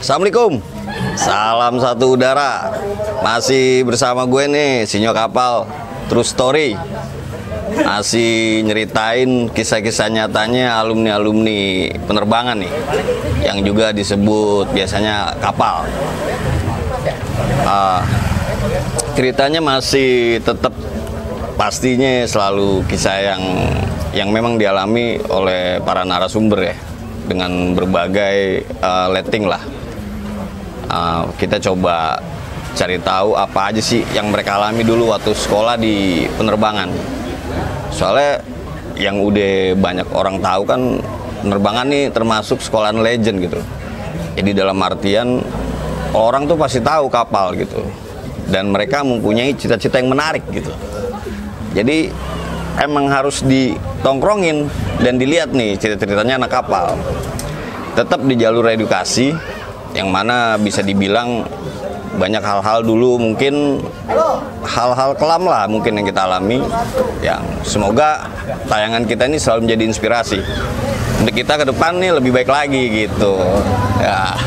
Assalamualaikum. Salam satu udara. Masih bersama gue nih, Sinyo Kapal True Story. Masih nyeritain kisah-kisah nyatanya alumni-alumni penerbangan nih, yang juga disebut biasanya kapal. Ceritanya masih tetap pastinya selalu kisah yang memang dialami oleh para narasumber ya, dengan berbagai letting lah. Kita coba cari tahu apa aja sih yang mereka alami dulu waktu sekolah di penerbangan. Soalnya yang udah banyak orang tahu kan, penerbangan nih termasuk sekolahan legend gitu. Jadi dalam artian orang tuh pasti tahu kapal gitu, dan mereka mempunyai cita-cita yang menarik gitu. Jadi emang harus ditongkrongin dan dilihat nih cerita-ceritanya anak kapal. Tetap di jalur edukasi, yang mana bisa dibilang banyak hal-hal dulu, mungkin hal-hal kelam lah mungkin yang kita alami, yang semoga tayangan kita ini selalu menjadi inspirasi untuk kita ke depan nih lebih baik lagi gitu ya.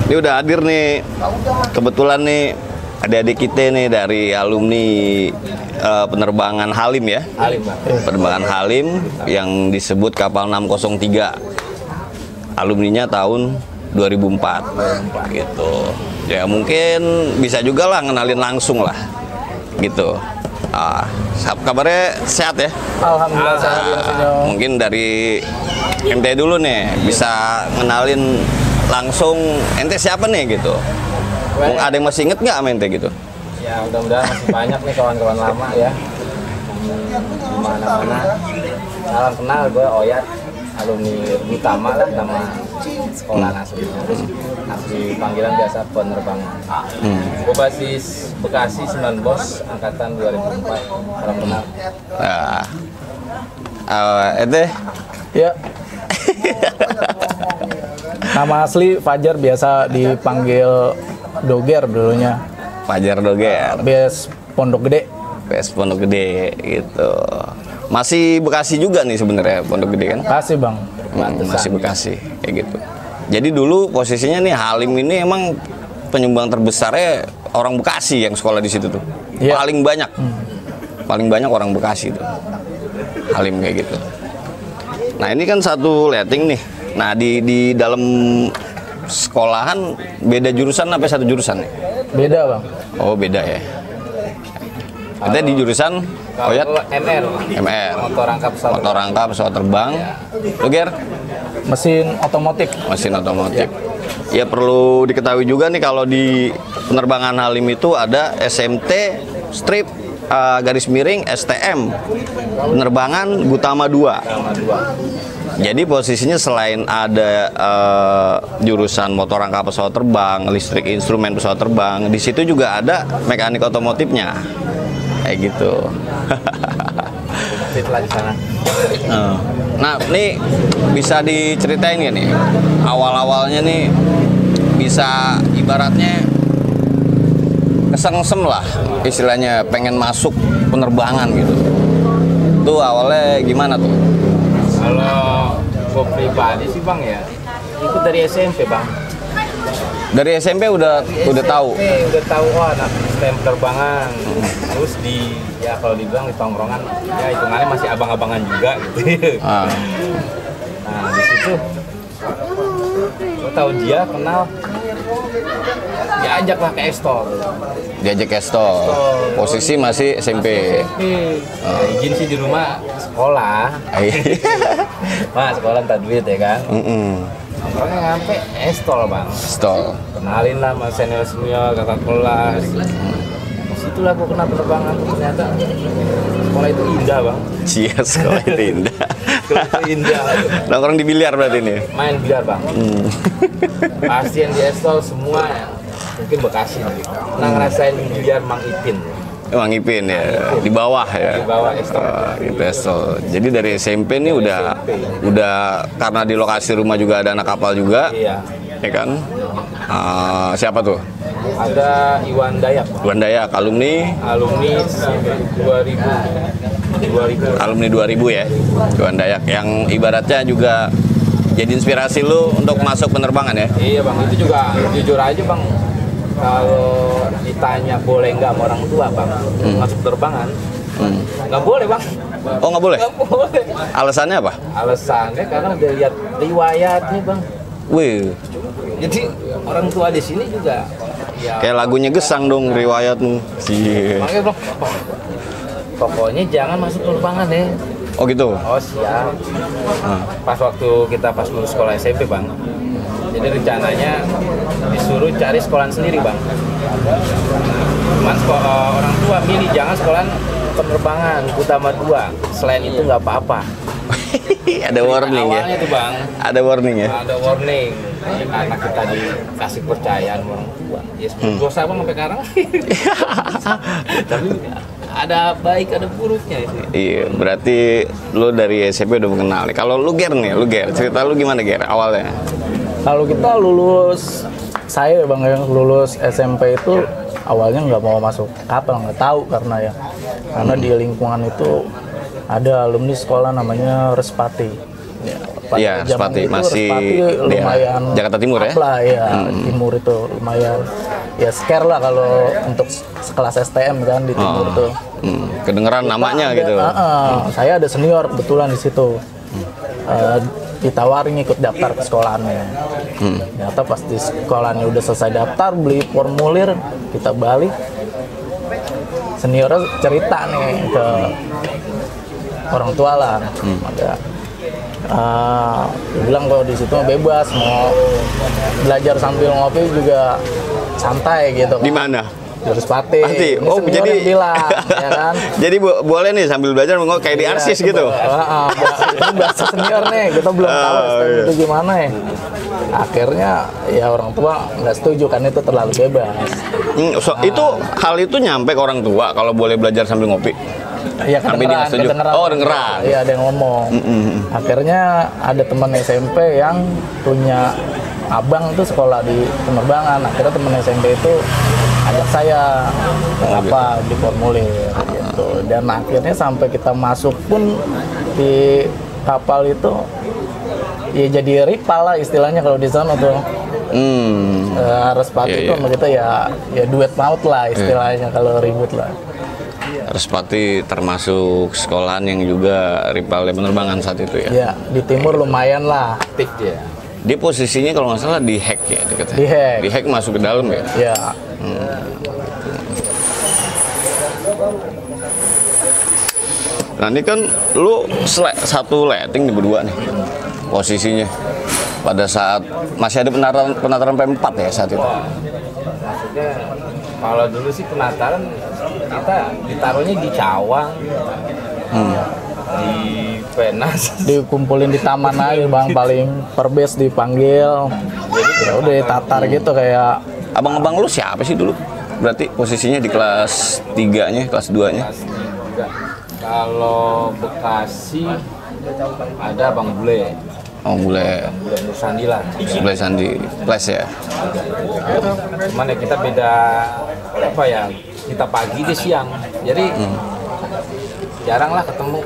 Ini udah hadir nih kebetulan nih adik-adik kita nih dari alumni penerbangan Halim ya. Penerbangan Halim yang disebut kapal 603. Alumninya tahun 2004 gitu. Ya mungkin bisa juga lah ngenalin langsung lah gitu. Kabarnya sehat ya? Alhamdulillah sehat. Mungkin dari MT dulu nih, bisa ngenalin langsung ente siapa nih gitu. Ada yang masih inget nggak sama ente gitu? Ya mudah-mudahan masih banyak nih kawan-kawan lama ya, di mana-mana. Salam kenal, gue Oyat, alumni utama lah, nama sekolah asli panggilan biasa penerbangan. Gue basis Bekasi 9 Bos angkatan 2004. Salam kenal. Ente? Ya. Nama asli Fajar, biasa dipanggil Doger dulunya. Fajar Doger. BS Pondok Gede. BS Pondok Gede gitu. Masih Bekasi juga nih sebenarnya Pondok Gede kan? Bekasi bang. Masih Bekasi kayak gitu. Jadi dulu posisinya nih Halim ini emang penyumbang terbesarnya orang Bekasi yang sekolah di situ tuh. Yeah. Paling banyak. Paling banyak orang Bekasi tuh. Halim kayak gitu. Nah, ini kan satu letting nih. Nah, di dalam sekolahan beda jurusan apa satu jurusan nih? Beda bang. Oh, beda ya. Kita di jurusan Oyat? MR. Motor rangkap pesawat terbang. Lo Ger? Mesin otomotif. Mesin otomotif. Ya perlu diketahui juga nih, kalau di penerbangan Halim itu ada SMT strip garis miring STM penerbangan Gutama 2. Jadi posisinya selain ada jurusan motor rangkap pesawat terbang, listrik instrumen pesawat terbang, di situ juga ada mekanik otomotifnya. Kayak gitu. Nah, ini bisa diceritain ya nih, awal-awalnya nih bisa ibaratnya kesengsem lah istilahnya, pengen masuk penerbangan gitu. Tuh awalnya gimana tuh? Kalau gue pribadi sih bang ya, ikut dari SMP bang. Dari SMP udah tahu. Udah tahu anak STM penerbangan. Terus kalau dibilang di tongkrongan ya hitungannya masih abang-abangan juga gitu. Nah di situ gue tahu dia kenal, diajak lah ke Estol. Diajak ke Estol. Posisi masih SMP. Izin sih di rumah sekolah. Mas sekolah minta duit ya kan. Orangnya ngampe Estol bang. Estol. Kenalin lah sama senior kakak kelas. Disitulah gue kenal penerbangan, ternyata sekolah itu indah bang. Cia, sekolah itu indah. Sekolah itu indah. Nongkrong di biliar berarti nih? Main biliar bang. Pasien di Estol semua mungkin Bekasi pernah ngerasain biliar Mang Ipin. Mang Ipin ya, di bawah ya. Di bawah Estol. Gitu Estol. Jadi dari SMP nih udah karena di lokasi rumah juga ada anak kapal juga. Iya. Ya kan? Siapa tuh? Ada Iwan Dayak. Iwan Dayak, alumni 2000. Alumni 2000 ya. Iwan Dayak yang ibaratnya juga jadi inspirasi lu untuk masuk penerbangan ya? Iya bang, itu juga jujur aja bang, kalau ditanya boleh nggak sama orang tua bang masuk penerbangan, nggak boleh bang. Oh nggak boleh? Nggak boleh. Alasannya apa? Alasannya karena udah lihat riwayatnya bang. Wih, Jadi orang tua di sini juga ya. kayak lagunya Gesang dong riwayatmu. Iya. Makanya bang, pokoknya jangan masuk penerbangan ya. Oh gitu. Oh siap. Pas waktu kita lulus sekolah SMP bang, jadi rencananya disuruh cari sekolahan sendiri bang. Cuman orang tua milih jangan sekolahan penerbangan utama 2. Selain itu nggak apa-apa. Ada warning ya? Awalnya tuh bang, Ada warning ya? ada warning. Karena kita dikasih percayaan orang tua. Ya seperti dosa bang sampai sekarang. Tapi ada baik ada buruknya itu. Iya, berarti lu dari SMP udah mengenal nih. Kalau lu Ger nih, cerita lu gimana Ger awalnya? Kalau kita lulus, saya bang yang lulus SMP itu awalnya nggak mau masuk kapal, nggak tahu karena di lingkungan itu ada alumni sekolah namanya Respati. Pada Iya, zaman Respati itu masih Respati lumayan Jakarta Timur ya? up lah, ya. Timur itu lumayan ya scare lah kalau untuk sekelas STM kan di Timur tuh. Kedengeran namanya Ada- gitu. Saya ada senior kebetulan di situ. Ditawarin ikut daftar ke sekolahannya. Ternyata pas di sekolahannya udah selesai daftar, beli formulir, kita balik. Seniornya cerita nih ke orang tua lah. Ada dia bilang kalau di situ bebas, mau belajar sambil ngopi juga santai gitu kan. Di mana? Respati. Pasti. Ini Oh, senior jadi yang bilang, ya kan? Jadi boleh nih sambil belajar kayak di Iya, arsis coba. gitu. Ini bahasa senior nih, kita belum tahu STM itu gimana ya. Akhirnya ya orang tua nggak setuju kan itu terlalu bebas. Itu hal itu nyampe ke orang tua kalau boleh belajar sambil ngopi. Iya Sampai dia nggak setuju. Oh, dengeran. Iya ada yang ngomong. Akhirnya ada teman SMP yang punya abang tuh sekolah di penerbangan. Akhirnya teman SMP itu ajak saya apa di formulir gitu. Dan akhirnya sampai kita masuk pun di kapal itu ya jadi rival lah istilahnya kalau di sana tuh. Respati itu sama kita ya duet maut lah istilahnya kalau ribut lah. Respati termasuk sekolahan yang juga rival penerbangan saat itu ya. Ya di timur lumayan lah. Aktif dia. Dia posisinya kalau nggak salah di hack ya dekatnya. Di hack. Di hack masuk ke dalam ya. Ya. Nah ini kan lu satu letting nih berdua nih posisinya. Pada saat masih ada penataran P4 ya saat itu. Maksudnya kalau dulu sih penataran kita ditaruhnya di Cawang, di Penas. Dikumpulin di taman aja bang, paling per base dipanggil. Ya udah tatar gitu kayak Abang-abang lu siapa sih dulu? Berarti posisinya di kelas 3-nya, kelas 2-nya? Kalau Bekasi ada Bang Bule. Oh, Bule Nur Sandi lah. Bule Sandi, plus ya. Cuman ya kita beda apa ya? Kita pagi dia siang. Jadi jarang lah ketemu.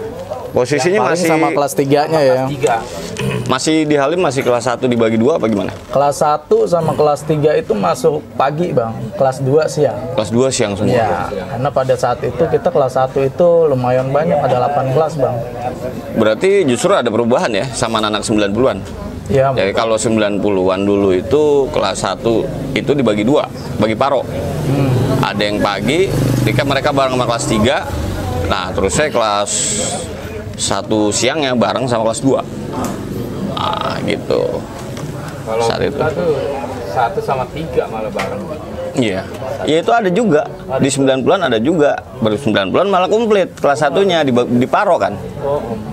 Posisinya paling masih sama kelas 3-nya ya. Kelas 3. masih di Halim, masih kelas 1 dibagi 2 apa gimana? Kelas 1 sama kelas 3 itu masuk pagi bang, kelas 2 siang. Kelas 2 siang semua. Ya, karena pada saat itu kita kelas 1 itu lumayan banyak, ada 8 kelas bang. Berarti justru ada perubahan ya sama anak 90-an. Ya, Jadi kalau 90-an dulu itu kelas 1 itu dibagi 2, bagi paro. Ada yang pagi, ketika mereka bareng sama kelas 3. Nah, terus saya kelas 1 siangnya bareng sama kelas 2. Nah, gitu. Kalau Saat itu. kita tuh 1 sama 3 malah bareng. Iya. Ya itu ada juga. Di 90-an ada juga. Baru 90-an malah komplit kelas 1-nya di paro kan.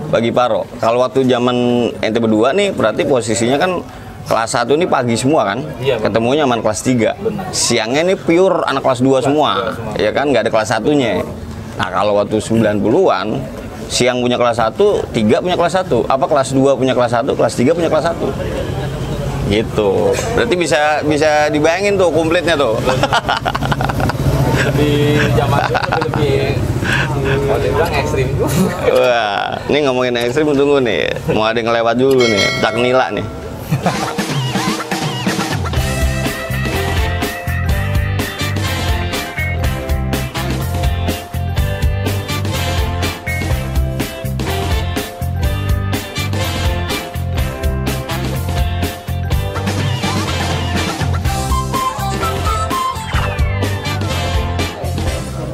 Bagi paro. Kalau waktu zaman ente berdua nih berarti posisinya kan kelas 1 ini pagi semua kan? Iya, benar. Ketemunya sama kelas 3. Benar. Siangnya ini pure anak kelas 2 semua. Ya kan nggak ada kelas 1-nya. Nah, kalau waktu 90-an siang punya kelas 1, 3 punya kelas 1. Apa kelas 2 punya kelas 1, kelas 3 punya kelas 1. Gitu. Berarti bisa dibayangin tuh komplitnya tuh. Di zaman dulu lebih Kalau dibilang ekstrim juga. Wah, ini ngomongin ekstrim, tunggu nih. Mau ada yang ngelewat dulu nih, Cak Nila nih.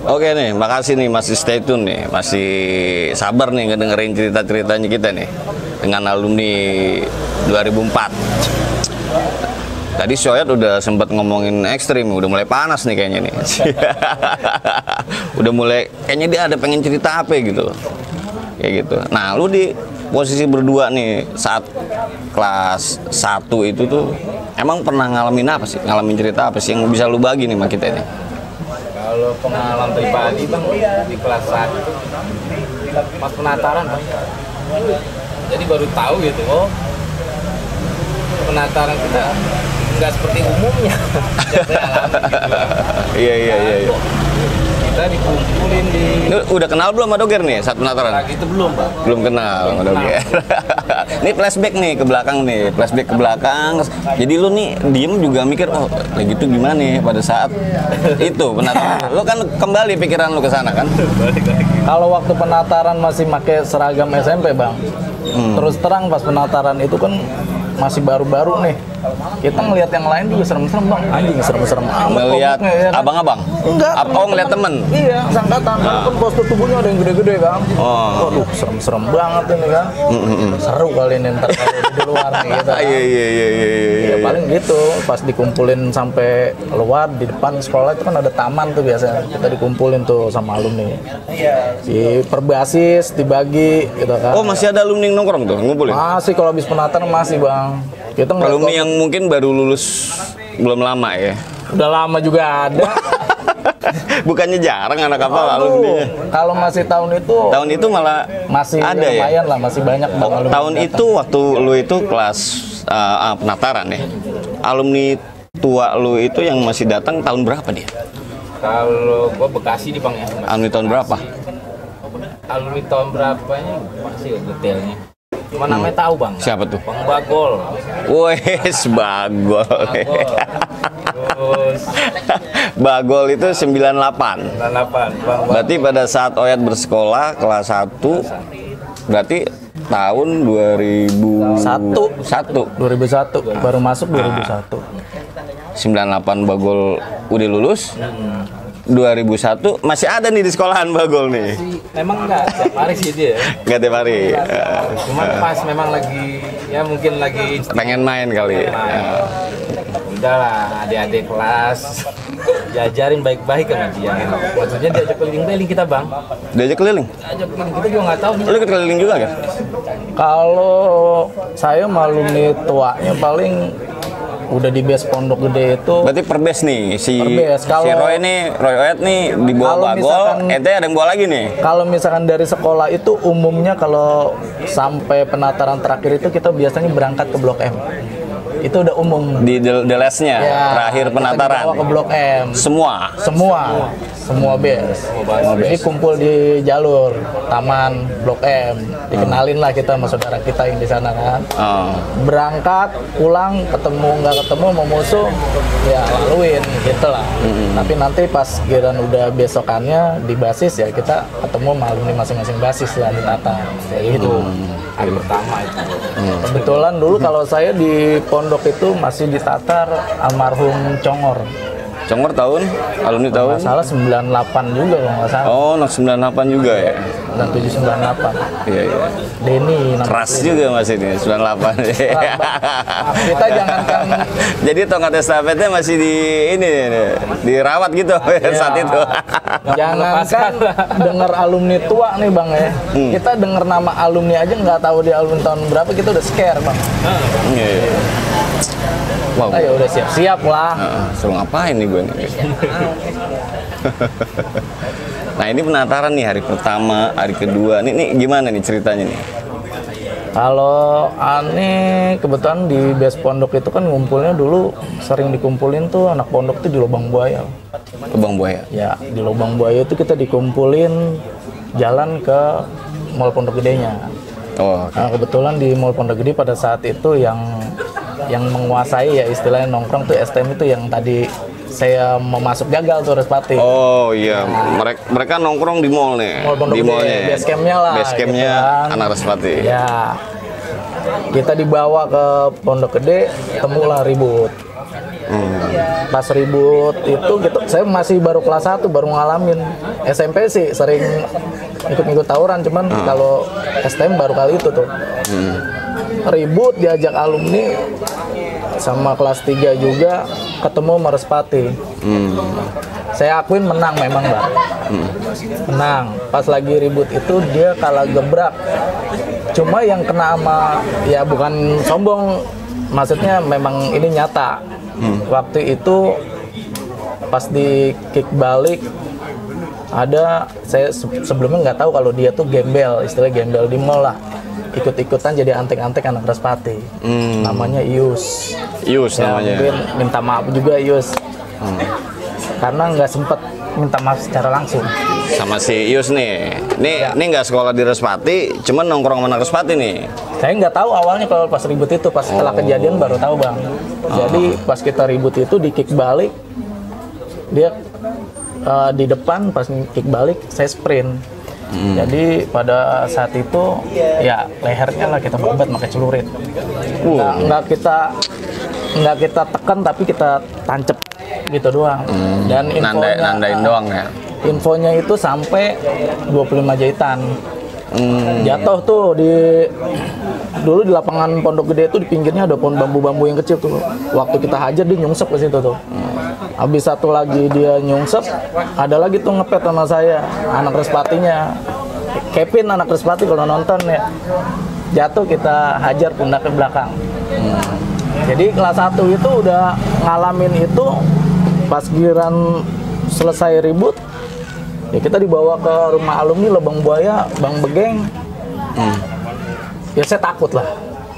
Oke nih, makasih nih, masih stay tune nih, masih sabar nih ngedengerin cerita-ceritanya kita nih dengan alumni 2004. Tadi Soyat udah sempat ngomongin ekstrim, udah mulai panas nih kayaknya nih. Udah mulai, kayaknya dia ada pengen cerita apa gitu, kayak gitu. Nah, lu di posisi berdua nih saat kelas 1 itu tuh, emang pernah ngalamin apa sih? Ngalamin cerita apa sih yang bisa lu bagi nih sama kita nih? Kalau pengalaman pribadi bang di kelas 1 pas penataran bang, jadi baru tahu gitu, oh penataran kita nggak seperti umumnya. Yang saya alami gitu bang. Iya. Kita dikumpulin di. Ini udah kenal belum sama Doger nih saat penataran? Lagi itu belum bang. Belum kenal sama Doger. Ini flashback nih ke belakang nih, flashback ke belakang. Jadi lu nih diem juga mikir, oh lagi itu gimana nih pada saat itu penataran. Lu kan kembali pikiran lu ke sana kan? Kalau waktu penataran masih pakai seragam SMP bang, terus terang pas penataran itu kan masih baru-baru nih, kita ngelihat yang lain juga serem-serem bang, anjing serem-serem amat. Ngelihat komiknya, ya kan? abang-abang? Enggak. Oh ngeliat temen? Iya, sangkatan. Kan postur tubuhnya ada yang gede-gede kan. Oh. Waduh, serem-serem banget ini kan. Seru kali ini ntar kalau di luar nih gitu kan. Iya. Ya paling gitu, pas dikumpulin sampai keluar di depan sekolah itu kan ada taman tuh biasanya. Kita dikumpulin tuh sama alumni. Di perbasis dibagi gitu kan. Oh masih ada alumni yang nongkrong tuh, ngumpulin? Masih kalau habis penataran masih bang. Kita ngeliat Alumni kok- yang mungkin baru lulus belum lama ya? udah lama juga ada. Bukannya jarang anak apa Aduh, alumninya? kalau masih tahun itu Tahun itu malah masih ada ya? lumayan lah, masih banyak bang alumni Tahun yang itu waktu lu itu kelas penataran ya, alumni tua lu itu yang masih datang tahun berapa dia? Kalau gua Bekasi di bang ya. Alumni tahun berapa? Alumni tahun berapanya masih detailnya. Cuma namanya tahu bang. Siapa tuh? Bang Bagol. Wes Bagol. Terus Bagol itu 98. 98 bang. Berarti pada saat Oyat bersekolah kelas 1, berarti tahun 2001. 2001 baru masuk 2001. 98 Bagol udah lulus. 2001 masih ada nih di sekolahan Bagol nih. Memang enggak tiap hari sih dia. Nggak tiap hari. Cuma pas memang lagi ya mungkin lagi Pengen main kali. udahlah adik-adik kelas diajarin baik-baik sama dia. Maksudnya diajak keliling-keliling kita bang. Diajak keliling. Diajak keliling kita juga nggak tahu nih. Lu ikut keliling juga kan? Kalau saya alumni tuanya paling udah di base pondok gede itu. Berarti per base nih si Per base. si Roy Oyat nih dibawa Kalau Bagol, misalkan- ente ada yang bawa lagi nih. Kalau misalkan dari sekolah itu umumnya kalau sampai penataran terakhir itu kita biasanya berangkat ke Blok M. Itu udah umum. Di delesnya Ya, terakhir kita penataran. dibawa ke Blok M. Semua base. Jadi kumpul di jalur taman Blok M. Dikenalin lah kita sama saudara kita yang di sana kan. Oh. Berangkat, pulang, ketemu nggak ketemu mau musuh, ya laluin gitu lah. Tapi nanti pas giliran udah besokannya di basis ya kita ketemu sama alumni masing-masing basis lah ditata. Kayak gitu. Hari pertama itu. Kebetulan dulu kalau saya di pondok itu masih ditatar almarhum Congor. Congor tahun, alumni Kalau tahun. nggak salah 98 juga kalau nggak salah. Oh, 98 juga ya. 97 98. Iya. Denny namanya. Keras juga Mas ini 98. Kita jangankan Jadi tongkat estafetnya masih di ini dirawat gitu saat itu. jangankan dengar alumni tua nih bang ya. Kita dengar nama alumni aja nggak tahu dia alumni tahun berapa, kita udah scare bang. Iya. Wow. Nah, ya udah siap-siap lah. Suruh ngapain nih gue nih? Nah ini penataran nih hari pertama, hari kedua. Nih gimana nih ceritanya nih? Kalau aneh kebetulan di base pondok itu kan ngumpulnya dulu sering dikumpulin tuh anak pondok tuh di Lubang Buaya. Lubang Buaya. Ya, di Lubang Buaya itu kita dikumpulin jalan ke Mall Pondok Gedenya. Oh, oke. Nah, kebetulan di Mall Pondok Gede pada saat itu yang menguasai ya istilahnya nongkrong tuh STM itu yang tadi saya mau masuk gagal tuh Respati. Oh iya, mereka nongkrong di mall nih. Mall Pondok Di Gede, mallnya. base campnya lah. Base campnya gitu kan. anak Respati. Ya, kita dibawa ke Pondok Gede, temulah ribut. Pas ribut itu gitu, saya masih baru kelas 1, baru ngalamin. SMP sih sering ikut-ikut tawuran, cuman kalau STM baru kali itu tuh. Ribut diajak alumni sama kelas 3 juga ketemu Merespati. Saya akuin menang memang, Bang. Menang. Pas lagi ribut itu dia kalah gebrak. Cuma yang kena sama, ya bukan sombong, maksudnya memang ini nyata. Waktu itu pas di kick balik ada, saya sebelumnya nggak tahu kalau dia tuh gembel, istilah gembel di mall lah, ikut-ikutan jadi antek-antek anak Respati. Namanya Ius. Ius Ya, namanya. mungkin minta maaf juga Ius, karena nggak sempet minta maaf secara langsung. Sama si Ius nih. Nih nggak sekolah di Respati, cuman nongkrong sama anak Respati nih. Saya nggak tahu awalnya kalau pas ribut itu, pas setelah kejadian baru tahu, Bang. Jadi pas kita ribut itu di kick balik, dia di depan, pas kick balik saya sprint. Jadi pada saat itu ya lehernya lah kita babat pakai celurit. Nggak kita tekan tapi kita tancep gitu doang. Dan Nandain doang ya. Infonya itu sampai 25 jahitan. Jatuh tuh dulu di lapangan Pondok Gede itu di pinggirnya ada pohon bambu-bambu yang kecil tuh. Waktu kita hajar dia nyungsep ke situ tuh. Habis satu lagi dia nyungsep, ada lagi tuh ngepet sama saya, anak Respatinya. Kevin anak Respati kalau nonton ya. Jatuh kita hajar pundak ke belakang. Jadi kelas 1 itu udah ngalamin itu, pas giran selesai ribut ya kita dibawa ke rumah alumni Lubang Buaya, Bang Begeng. Ya saya takut lah.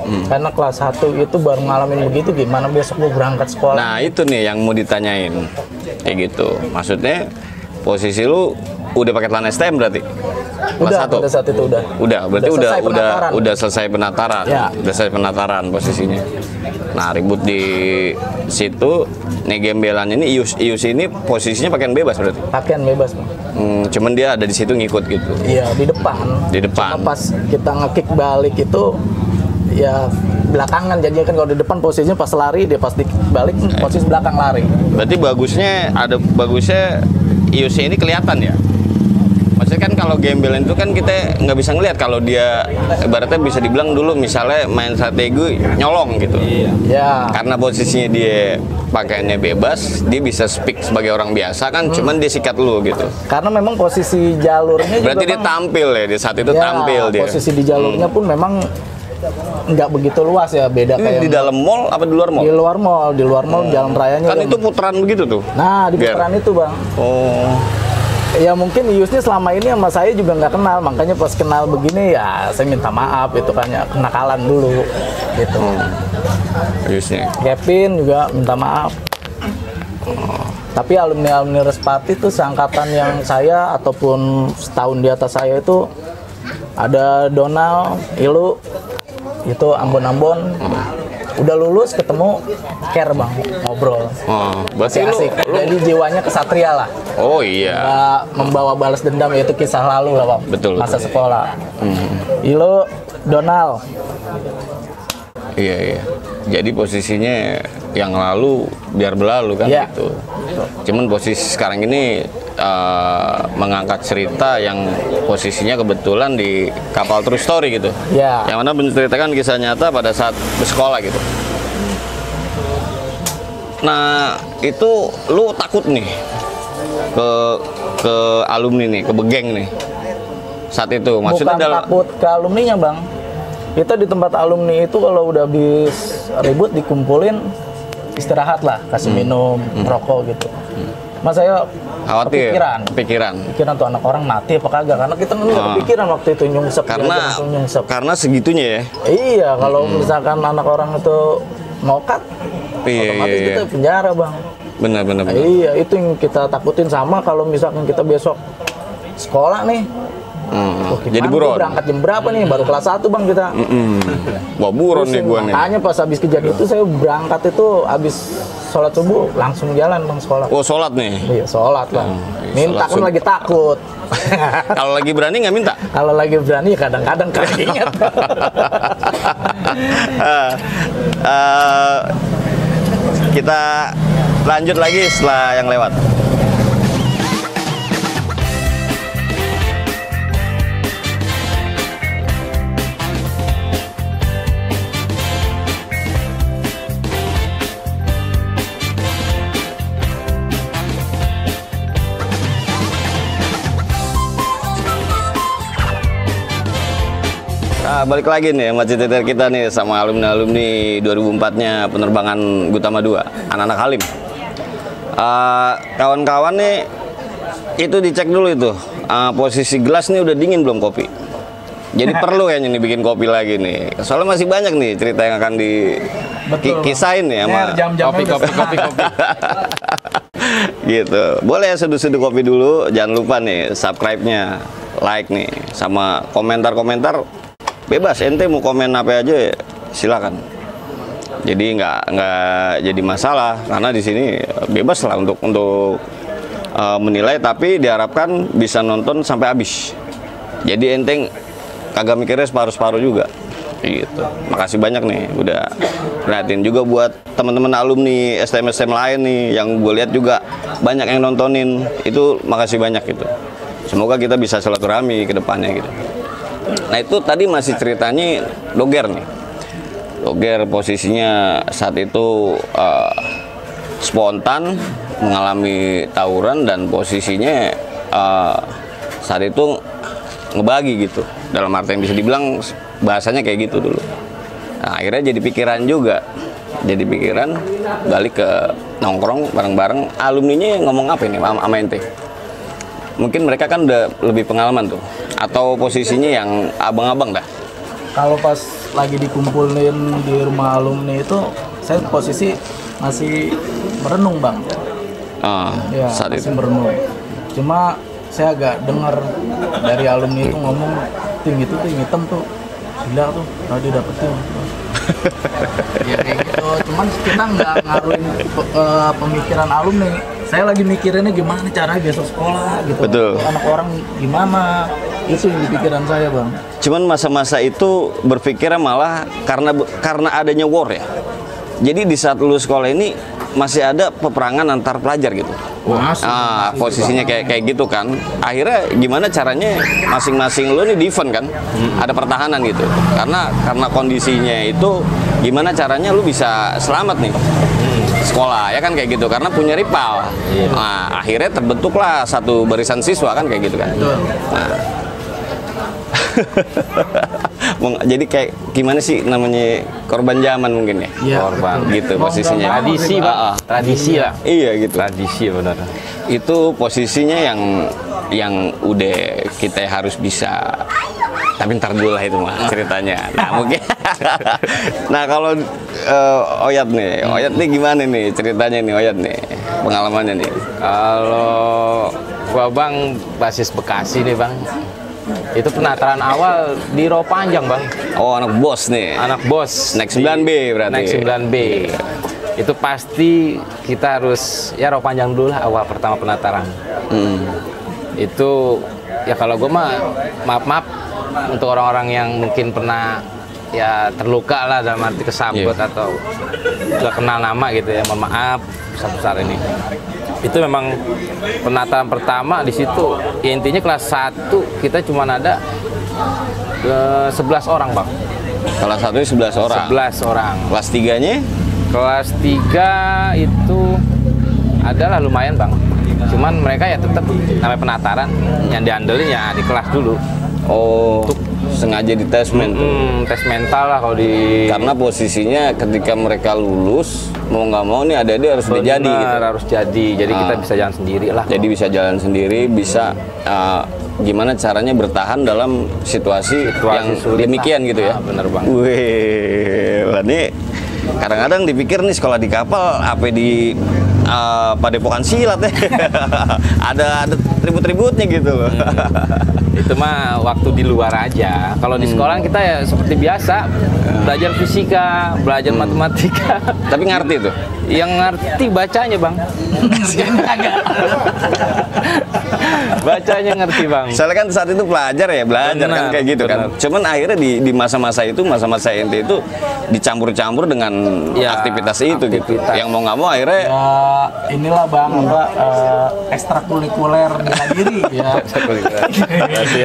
Karena kelas 1 itu baru ngalamin begitu, gimana besok gue berangkat sekolah. Nah itu nih yang mau ditanyain. Kayak gitu. Maksudnya posisi lu udah pakai celana STM berarti? Udah, pada saat itu udah. Berarti selesai penataran. udah selesai penataran. Ya. Udah selesai penataran posisinya. Nah, ribut di situ, nih gembelan ini Ius ini posisinya pakaian bebas berarti. Pakaian bebas, Bang. Cuman dia ada di situ ngikut gitu. Iya, di depan. Di depan. Cuma pas kita nge-kick balik itu ya belakangan, jadinya kan kalau di depan posisinya pas lari, dia pas di balik posisi belakang lari. Berarti bagusnya Ius ini kelihatan ya. Maksudnya kan kalau gembel itu kan kita nggak bisa ngelihat kalau dia ibaratnya bisa dibilang dulu misalnya main strategi nyolong gitu. Ya. Karena posisinya dia pakaiannya bebas, dia bisa speak sebagai orang biasa kan, cuman dia sikat lu gitu. Karena memang posisi jalurnya Berarti juga dia tampil ya di saat itu ya, tampil dia. posisi di jalurnya pun memang nggak begitu luas ya, beda Ini kayak di dalam mall apa di luar mall? di luar mall jalan rayanya Kan udah- itu putaran begitu tuh. Nah, di Biar. putaran itu, Bang. Oh. Ya mungkin Iusnya selama ini sama saya juga nggak kenal, makanya pas kenal begini ya saya minta maaf itu kan ya, kenakalan dulu gitu. Iusnya. Kevin juga minta maaf. Tapi alumni Respati itu seangkatan yang saya ataupun setahun di atas saya itu ada Donald, Ilu, itu Ambon-Ambon. Udah lulus ketemu care, Bang, ngobrol. Oh, berarti Masih asik. Jadi jiwanya kesatria lah. Oh iya. Nggak membawa balas dendam, yaitu kisah lalu lah, Bang. Betul, Masa betul. sekolah. Ilu, Donald. Iya. Jadi posisinya yang lalu biar berlalu kan Iya. gitu. Cuman posisi sekarang ini mengangkat cerita yang posisinya kebetulan di kapal True Story gitu. Ya. Yang mana menceritakan kisah nyata pada saat bersekolah gitu. Nah, itu lu takut nih ke alumni nih, ke Begeng nih. Saat itu maksudnya Bukan takut ke alumninya, Bang. Kita di tempat alumni itu kalau udah habis ribut dikumpulin, istirahat lah, kasih minum, rokok gitu. Mas saya Khawatir. Pikiran tuh anak orang mati apa kagak, karena kita nggak kepikiran waktu itu nyungsep. Karena segitunya ya. Iya, kalau misalkan anak orang itu nokat, otomatis kita penjara, Bang. Benar. Iya, itu yang kita takutin. Sama kalau misalkan kita besok sekolah nih, jadi buron. Berangkat jam berapa nih? Baru kelas 1, Bang, kita. Wah, buron nih gua nih. Makanya pas habis kejadian itu saya berangkat itu habis sholat subuh langsung jalan, Bang, sekolah. Oh, sholat nih. Iya, sholat, Bang. Minta kan lagi takut. Kalau lagi berani nggak minta? Kalau lagi berani kadang-kadang ingat. Kita lanjut lagi setelah yang lewat. Nah, balik lagi nih sama cerita kita nih sama alumni 2004-nya penerbangan Gutama 2, anak-anak Halim. Kawan-kawan nih itu dicek dulu itu posisi gelas nih udah dingin belum kopi. Jadi perlu kayaknya nih bikin kopi lagi nih. Soalnya masih banyak nih cerita yang akan dikisahin nih sama kopi. Gitu. Boleh ya seduh-seduh kopi dulu. Jangan lupa nih subscribe-nya, like nih, sama komentar-komentar. Bebas, ente mau komen apa aja ya, silakan. Jadi nggak jadi masalah karena di sini bebas lah untuk menilai, tapi diharapkan bisa nonton sampai habis. Jadi ente kagak mikirnya separuh-separuh juga. Gitu. Makasih banyak nih udah perhatiin juga buat teman-teman alumni STM lain nih yang gue lihat juga banyak yang nontonin. Itu makasih banyak gitu. Semoga kita bisa silaturahmi ke depannya gitu. Nah itu tadi masih ceritanya Doger nih. Doger posisinya saat itu spontan mengalami tawuran dan posisinya saat itu ngebagi gitu. Dalam arti yang bisa dibilang bahasanya kayak gitu dulu. Nah, akhirnya jadi pikiran juga. Jadi pikiran balik ke nongkrong bareng-bareng. Alumninya ngomong apa ini sama ente? Mungkin mereka kan udah lebih pengalaman tuh. Atau posisinya yang abang-abang dah? Kalau pas lagi dikumpulin di rumah alumni itu, saya posisi masih merenung, Bang. Ya, saat masih itu merenung. Cuma saya agak dengar dari alumni itu ngomong, tim itu tuh yang hitam tuh gila tuh, tadi dapetin. Ya kayak gitu. Cuman kita nggak ngaruhin pemikiran alumni. Saya lagi mikirinnya gimana caranya besok sekolah gitu. Betul. Anak orang gimana, itu yang di pikiran saya, Bang. Cuman masa-masa itu berpikirnya malah karena adanya war ya. Jadi di saat lulus sekolah ini masih ada peperangan antar pelajar gitu. Posisinya kayak gitu kan. Akhirnya gimana caranya masing-masing lu nih defend kan? Ada pertahanan gitu. Karena kondisinya itu gimana caranya lu bisa selamat nih. Sekolah ya kan kayak gitu karena punya rival. Nah, akhirnya terbentuklah satu barisan siswa kan kayak gitu kan. Nah. Jadi kayak gimana sih namanya korban zaman mungkin ya? Korban gitu posisinya. Tradisi, Pak. Tradisi lah. Iya gitu. Tradisi benar. Itu posisinya yang udah kita harus bisa. Tapi ntar dulu lah itu mah ceritanya. Nah mungkin. Nah kalau Oyat nih gimana nih ceritanya nih Oyat nih pengalamannya nih? Kalau gua Bang basis Bekasi nih Bang. Itu penataran awal di Row Panjang, Bang. Oh, anak bos nih. Anak bos. Naik 9B berarti. Naik 9B. Itu pasti kita harus ya Row Panjang dulu lah awal pertama penataran. Itu ya kalau gue mah maaf untuk orang-orang yang mungkin pernah ya terluka lah dalam arti kesambet atau gak kenal nama gitu ya, mohon maaf besar-besar ini. Itu memang penataran pertama di situ. Ya, intinya kelas 1 kita cuma ada 11 orang, Bang. Kelas 1 11 orang. 11 orang. Kelas 3-nya? Kelas 3 itu adalah lumayan, Bang. Cuman mereka ya tetap namanya penataran yang diandelin ya di kelas dulu. Oh, sengaja dites Tes mental lah kalau di. karena posisinya ketika mereka lulus mau nggak mau nih adik-adik harus udah jadi gitu. Harus jadi kita bisa jalan sendiri lah. Jadi bisa jalan sendiri, bisa gimana caranya bertahan dalam situasi yang sulit demikian gitu ya. Bener Bang. Wih, lah nih kadang-kadang dipikir nih sekolah di kapal apa di padepokan silat ya. ada tribut-tributnya gitu loh. Itu mah waktu di luar aja. Kalau di sekolah kita ya seperti biasa, belajar fisika, belajar matematika. Tapi ngerti tuh. Yang ngerti bacanya Bang. Bacanya ngerti Bang. Soalnya kan saat itu pelajar ya, belajar kan kayak gitu kan. Cuman akhirnya di masa-masa itu, masa-masa ente itu dicampur-campur dengan aktivitas itu gitu. Yang mau nggak mau akhirnya Inilah Bang, ekstrakurikuler bela diri ya.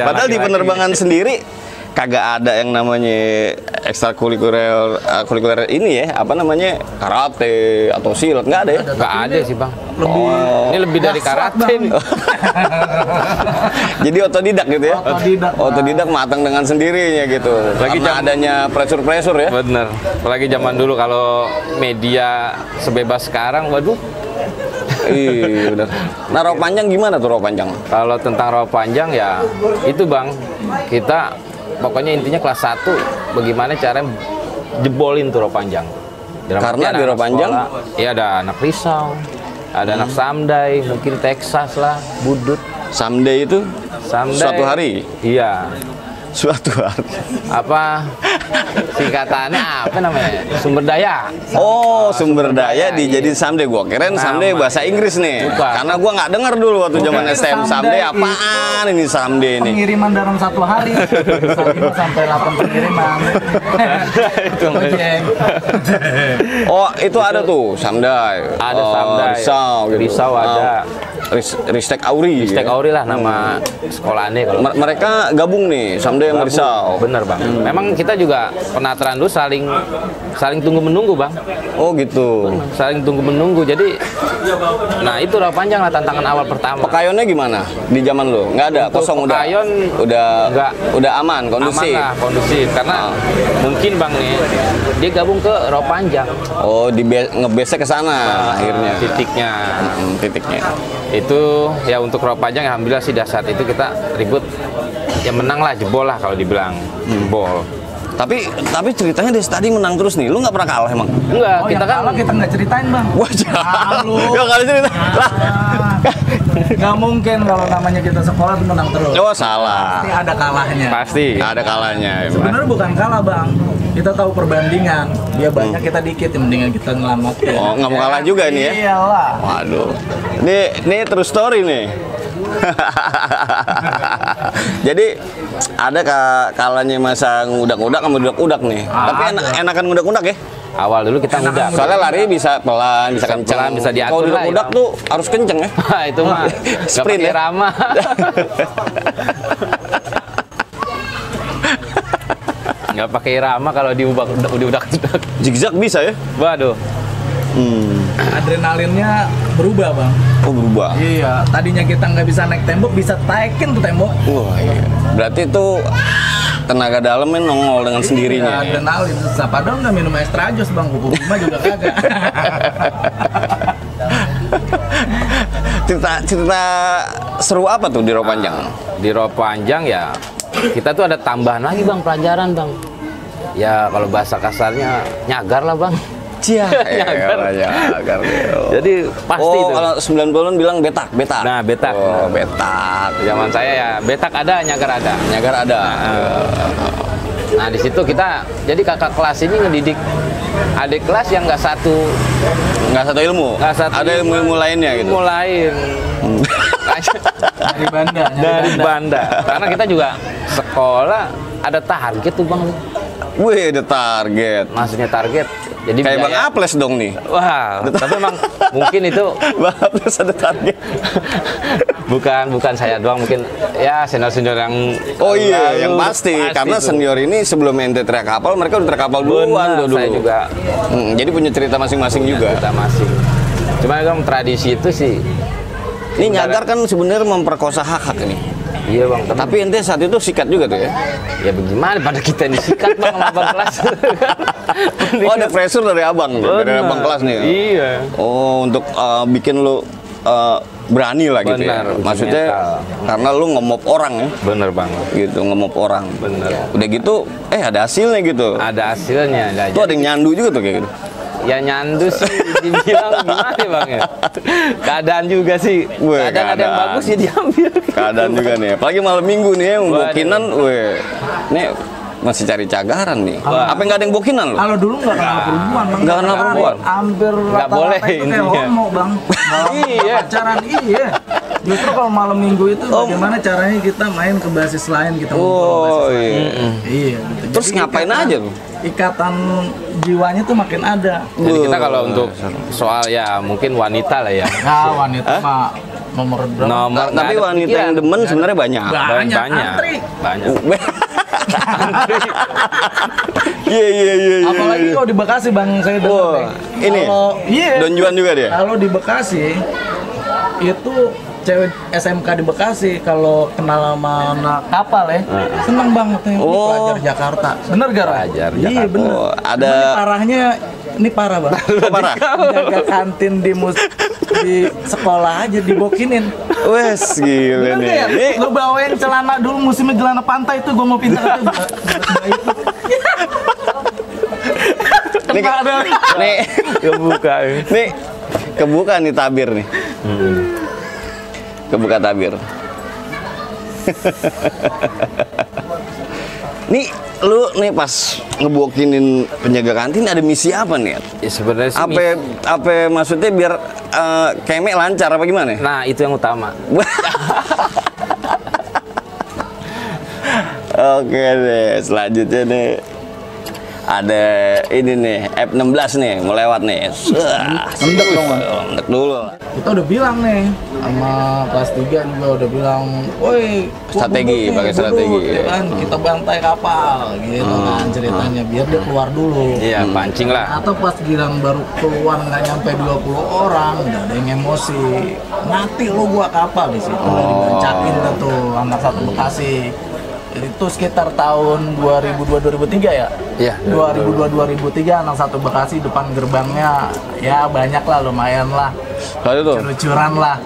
padahal di penerbangan sendiri kagak ada yang namanya ekstrakurikuler ini ya, apa namanya, karate atau silat, nggak ada ya? Nggak ada sih Bang. Ini lebih dari karate nih. Jadi otodidak gitu ya? Otodidak matang dengan sendirinya gitu. Lagi karena adanya pressure ya? Bener. Apalagi zaman dulu kalau media sebebas sekarang, waduh. Iya benar. Nah, rawa panjang gimana tuh rawa panjang? Kalau tentang rawa panjang ya itu Bang, kita pokoknya intinya kelas 1 bagaimana cara jebolin tuh rawa panjang. Karena di rawa panjang ya ada anak Risau, ada anak Samdai, mungkin Texas lah, Budut. Samdai itu suatu hari? Iya. Suatu hari. Apa singkatannya apa namanya? Sumber daya. Oh, sumber daya dijadiin Samdai. Gua kirain Samdai bahasa Inggris nih. Bukan. Karena gua nggak dengar dulu waktu zaman STM Samdai apaan ini Samdai ini. Pengiriman dalam 1 hari bisa 5 sampai 8 pengiriman. Itu Oh, itu ada tuh Samdai. Ada Samdai. Risau, gitu. Risau ada. Ristek Auri. Ristek Auri lah nama sekolahannya kalau. Mereka gabung nih Samdai sama Risau. Bener Bang. Memang kita juga penataran dulu saling tunggu menunggu Bang. Oh gitu. Saling tunggu menunggu. Jadi, nah itu rawa panjang lah tantangan awal pertama. Pekayonnya gimana di zaman lu? Nggak ada, Untuk kosong pekayon, udah aman, kondusif. Aman lah, kondusif. Karena mungkin Bang nih, dia gabung ke rawa panjang. Oh, ngebesek ke sana akhirnya. Titiknya. Itu ya untuk rawa panjang alhamdulillah sih saat itu kita ribut. Ya menang lah, jebol lah kalau dibilang. Jebol. Tapi ceritanya dari tadi menang terus nih. Lu nggak pernah kalah emang? Enggak, Oh, kita yang kan kalah kita nggak ceritain Bang. Wah, Malu. ya kali cerita. Lah. Nggak mungkin kalau namanya kita sekolah tuh menang terus. Oh, salah. Pasti ada kalahnya. pasti. Ada kalahnya. Sebenarnya bukan kalah Bang. Kita tahu perbandingan. Dia banyak kita dikit, yang mendingan kita nyelamatin. Oh, nggak mau kalah juga ini ya? Iyalah. Waduh. Ini true story nih. Jadi ada kalanya masa ngudak-ngudak sama udak-udak nih. Tapi enakan ngudak-ngudak ya? Awal dulu kita ngudak. Soalnya lari bisa pelan, bisa kencang. pelan, bisa diatur Kalau lah, udak-udak ya. tuh harus kenceng ya? Itu mah nggak Sprint pakai ya? rama. Nggak pakai rama kalau diudak-udak. Zigzag bisa ya? Waduh. Adrenalinnya berubah Bang. Oh, berubah. Iya, tadinya kita nggak bisa naik tembok, bisa taikin tuh tembok. Wah, iya. Berarti itu tenaga dalamnya nongol dengan sendirinya. Iya, adrenalin. Padahal nggak minum extra jus Bang, kuku rumah juga kagak. cerita seru apa tuh di rawa panjang? Di rawa panjang ya kita tuh ada tambahan lagi Bang, pelajaran Bang. Ya kalau bahasa kasarnya nyagar lah Bang. Cia, Nyagar. nyagar. Jadi pasti Oh, itu. kalau 90-an bilang betak. Nah, betak. Oh, betak. Zaman saya ya betak ada, nyagar ada. Nyagar ada. Nah di situ kita, jadi kakak kelas ini ngedidik adik kelas yang nggak satu Nggak satu ada ilmu-ilmu lainnya gitu. ilmu lain. Dari Banda. Dari Banda. Karena kita juga sekolah ada target tuh Bang. Wih, ada target. Maksudnya target. Jadi Kayak Bang biaya- Aples dong nih. Wah, tapi emang mungkin itu Bang Aples ada target. bukan saya doang, mungkin ya senior-senior yang Oh iya, lalu yang pasti. Karena tuh. senior ini sebelum ente teriak kapal, mereka udah teriak kapal duluan Benar, tuh dulu. saya juga Jadi punya cerita masing-masing juga. kita masih. Cuma kan tradisi itu sih Ini nyagar kan sebenarnya memperkosa hak-hak ini. Iya bang, Tapi ente saat itu sikat juga tuh ya? ya bagaimana pada kita ini sikat bang sama abang kelas. Oh ada pressure dari abang, tuh, dari abang kelas nih. Iya. Oh untuk bikin lu berani lah gitu ya. Benar, uji Maksudnya mental. karena lu ngemop orang ya, Bener banget. gitu ngemop orang. Bener. Udah gitu, ada hasilnya gitu. Ada hasilnya. Itu ada yang nyandu juga tuh kayak gitu. Ya nyandu sih dibilang gimana ya bang ya? Keadaan juga sih. Weh, Kadang ada yang keadaan. bagus ya diambil. Keadaan juga nih. Apalagi malam minggu nih ya, Waduh. bokinan, nih masih cari cagaran nih. Wah. Apa nggak ada yang bokinan lo? Kalau dulu nggak kenal perempuan, Bang. Nggak kenal perempuan? Hampir Nggak rata-rata boleh itu kayak intinya. homo, Bang. Iya. Pacaran, iya. Justru kalau malam minggu itu bagaimana caranya kita main ke basis lain, kita ngobrol ke Oh basis lain. iya. Iya, gitu. Terus Jadi ngapain ikatan- aja tuh? Ikatan jiwanya tuh makin ada. Jadi kita kalau untuk soal ya mungkin wanita lah ya. Nah, wanita mah nomor berapa? Nomor nggak Tapi ada wanita pikiran. yang demen sebenarnya banyak. Banyak, Banyak. antri. Banyak. Iya. Apalagi kalau di Bekasi, Bang, saya dengar Wah, nih. ini Iya. Don Juan juga dia. Kalau di Bekasi itu cewek SMK di Bekasi kalau kenal sama anak kapal ya, seneng banget nih ini Oh. pelajar Jakarta. Bener gak? Ram? Pelajar Iya Jakarta. bener. Oh, Cuma ada- ini parahnya, ini parah Bang. Oh, parah. Jaga kantin di sekolah aja dibokinin. Wes gila Bener nih. gak ya? Ini Lu bawain celana dulu musimnya celana pantai itu gue mau pindah ke nih, nih, Kebuka. nih kebuka nih tabir nih. Kebuka tabir. Nih lu nih pas ngebokinin penjaga kantin ada misi apa nih? Ya sebenarnya sih. Apa maksudnya biar kemek lancar apa gimana? Nah itu yang utama. Oke deh, selanjutnya nih ada ini nih F16 nih mau lewat nih. Mendek dong, Bang. Mendek dulu. Kita udah bilang nih sama kelas 3 juga udah bilang, woi Strategi, pakai strategi. ya kan? Kita bantai kapal gitu kan ceritanya biar dia keluar dulu. Iya pancing lah. Atau pas bilang baru keluar nggak nyampe 20 orang udah ada yang emosi, mati lu gua kapal di situ udah dibancakin dah tuh anak satu Bekasi. Itu sekitar tahun 2002-2003 ya? Iya. 2002-2003 anak satu Bekasi depan gerbangnya ya banyak lah lumayan lah Lalu tuh lucuran lah.